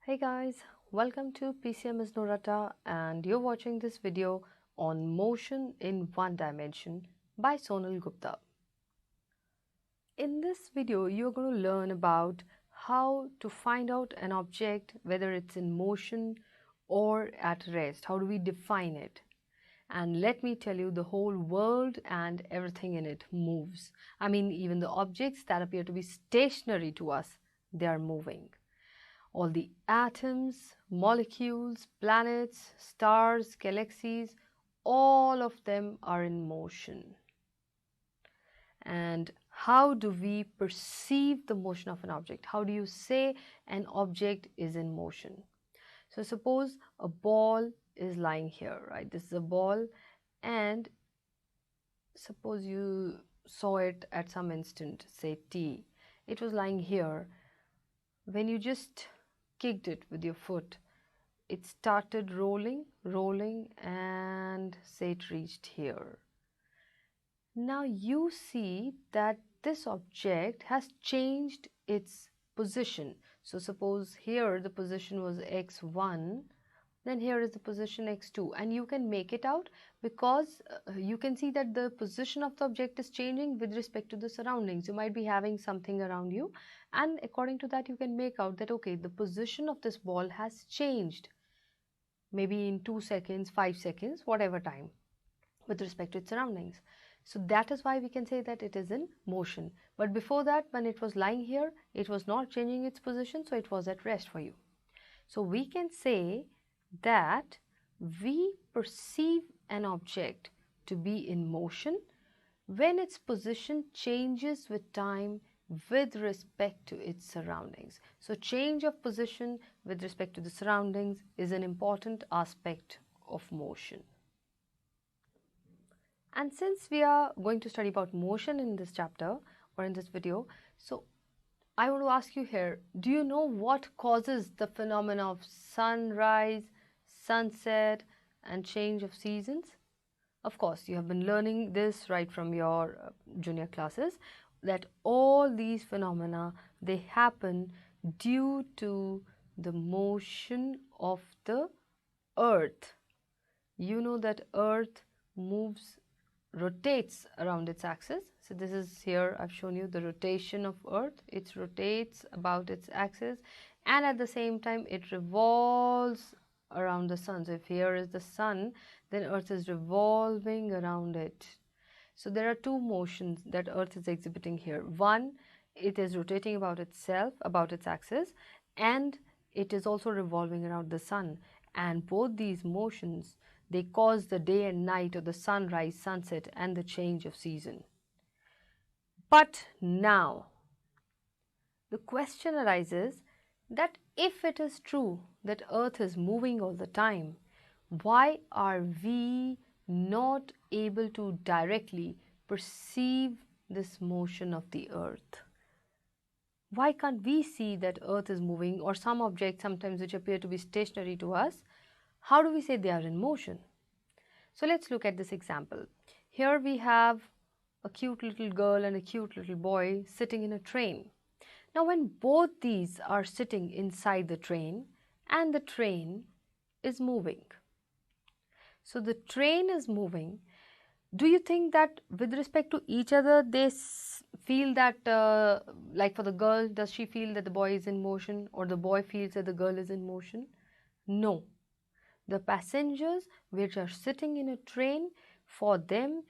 Hey guys, welcome to PCMINR.com and you're watching this video on motion in one dimension by Sonal Gupta. In this video, you're going to learn about how to find out an object, whether it's in motion or at rest. How do we define it? And let me tell you, the whole world and everything in it moves. I mean, even the objects that appear to be stationary to us, they are moving. All the atoms, molecules, planets, stars, galaxies, all of them are in motion. And how do we perceive the motion of an object? How do you say an object is in motion? So suppose a ball is lying here, right? This is a ball, and suppose you saw it at some instant, say t. It was lying here. When you just kicked it with your foot, it started rolling, and say it reached here. Now you see that this object has changed its position. So suppose here the position was x1, then here is the position x2, and you can make it out because you can see that the position of the object is changing with respect to the surroundings. You might be having something around you, and according to that you can make out that okay, the position of this ball has changed, maybe in 2 seconds, 5 seconds, whatever time, with respect to its surroundings. So that is why we can say that it is in motion. But before that, when it was lying here, it was not changing its position, so it was at rest for you. So we can say that we perceive an object to be in motion when its position changes with time with respect to its surroundings. So change of position with respect to the surroundings is an important aspect of motion. And since we are going to study about motion in this chapter or in this video, so I want to ask you here, do you know what causes the phenomena of sunrise, sunset and change of seasons? Of course, you have been learning this right from your junior classes, that all these phenomena, they happen due to the motion of the earth. You know that earth rotates around its axis. So this is here, I've shown you the rotation of earth. It rotates about its axis, and at the same time it revolves around the sun. So if here is the sun, then earth is revolving around it. So there are two motions that earth is exhibiting here. One, it is rotating about itself, about its axis, and it is also revolving around the sun. And both these motions, they cause the day and night, or the sunrise, sunset, and the change of season. But now, the question arises that if it is true that earth is moving all the time, why are we not able to directly perceive this motion of the earth? Why can't we see that earth is moving, or some objects sometimes which appear to be stationary to us? How do we say they are in motion? So let's look at this example. Here we have a cute little girl and a cute little boy sitting in a train. Now when both these are sitting inside the train and the train is moving. So the train is moving. Do you think that with respect to each other they feel that like for the girl, does she feel that the boy is in motion, or the boy feels that the girl is in motion? No. The passengers which are sitting in a train, for them,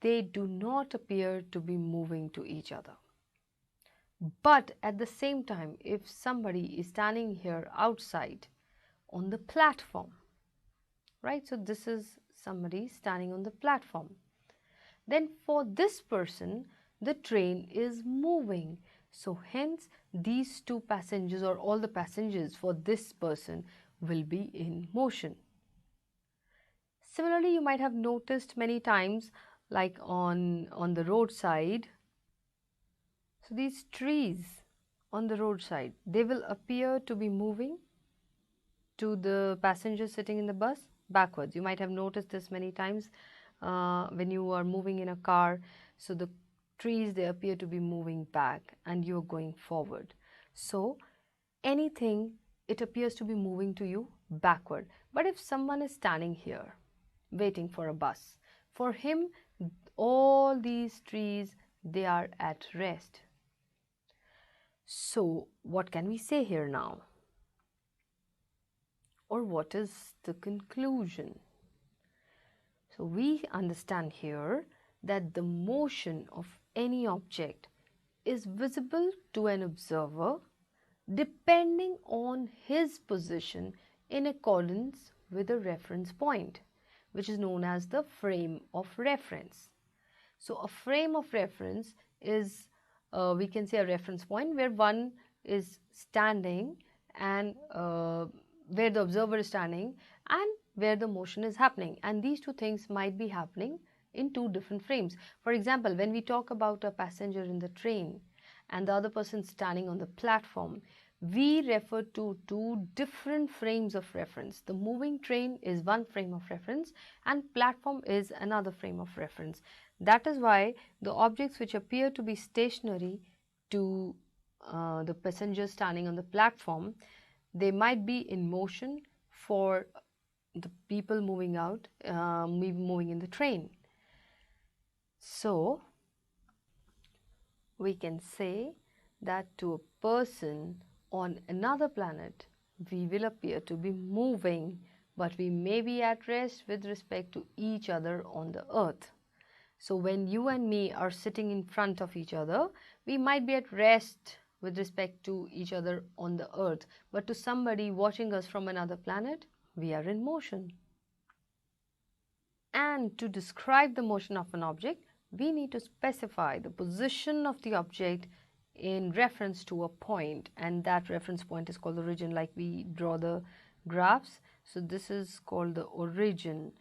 they do not appear to be moving to each other. But at the same time, if somebody is standing here outside on the platform, right? So this is somebody standing on the platform. Then for this person, the train is moving. So hence, these two passengers, or all the passengers for this person, will be in motion. Similarly, you might have noticed many times, like on the roadside. So these trees on the roadside, they will appear to be moving to the passengers sitting in the bus backwards. You might have noticed this many times when you are moving in a car. So the trees, they appear to be moving back and you are going forward. So anything it appears to be moving to you backward. But if someone is standing here waiting for a bus, for him all these trees, they are at rest. So what can we say here now? Or what is the conclusion? So we understand here that the motion of any object is visible to an observer depending on his position in accordance with a reference point, which is known as the frame of reference. So a frame of reference is, we can say, a reference point where one is standing and where the observer is standing and where the motion is happening, and these two things might be happening in two different frames. For example, when we talk about a passenger in the train and the other person standing on the platform, we refer to two different frames of reference. The moving train is one frame of reference and platform is another frame of reference. That is why the objects which appear to be stationary to the passenger standing on the platform, they might be in motion for the people moving out, moving in the train. So we can say that to a person on another planet, we will appear to be moving, but we may be at rest with respect to each other on the earth. So when you and me are sitting in front of each other, we might be at rest with respect to each other on the earth, but to somebody watching us from another planet, we are in motion. And to describe the motion of an object, we need to specify the position of the object in reference to a point, and that reference point is called the origin, like we draw the graphs. So this is called the origin,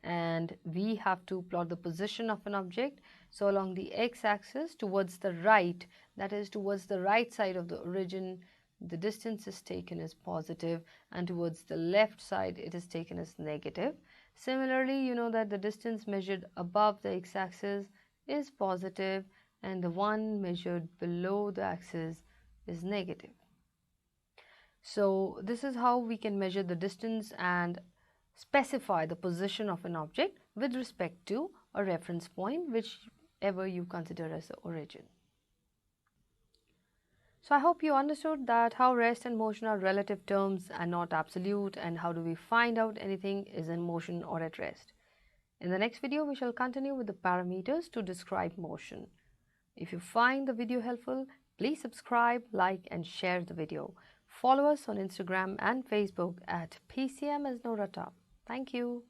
and we have to plot the position of an object. So along the x-axis towards the right, that is towards the right side of the origin, the distance is taken as positive, and towards the left side it is taken as negative. Similarly, you know that the distance measured above the x-axis is positive and the one measured below the axis is negative. So this is how we can measure the distance and specify the position of an object with respect to a reference point, whichever you consider as the origin. So I hope you understood that how rest and motion are relative terms and not absolute, and how do we find out anything is in motion or at rest. In the next video, we shall continue with the parameters to describe motion. If you find the video helpful, please subscribe, like and share the video. Follow us on Instagram and Facebook at PCMINR.com. Thank you.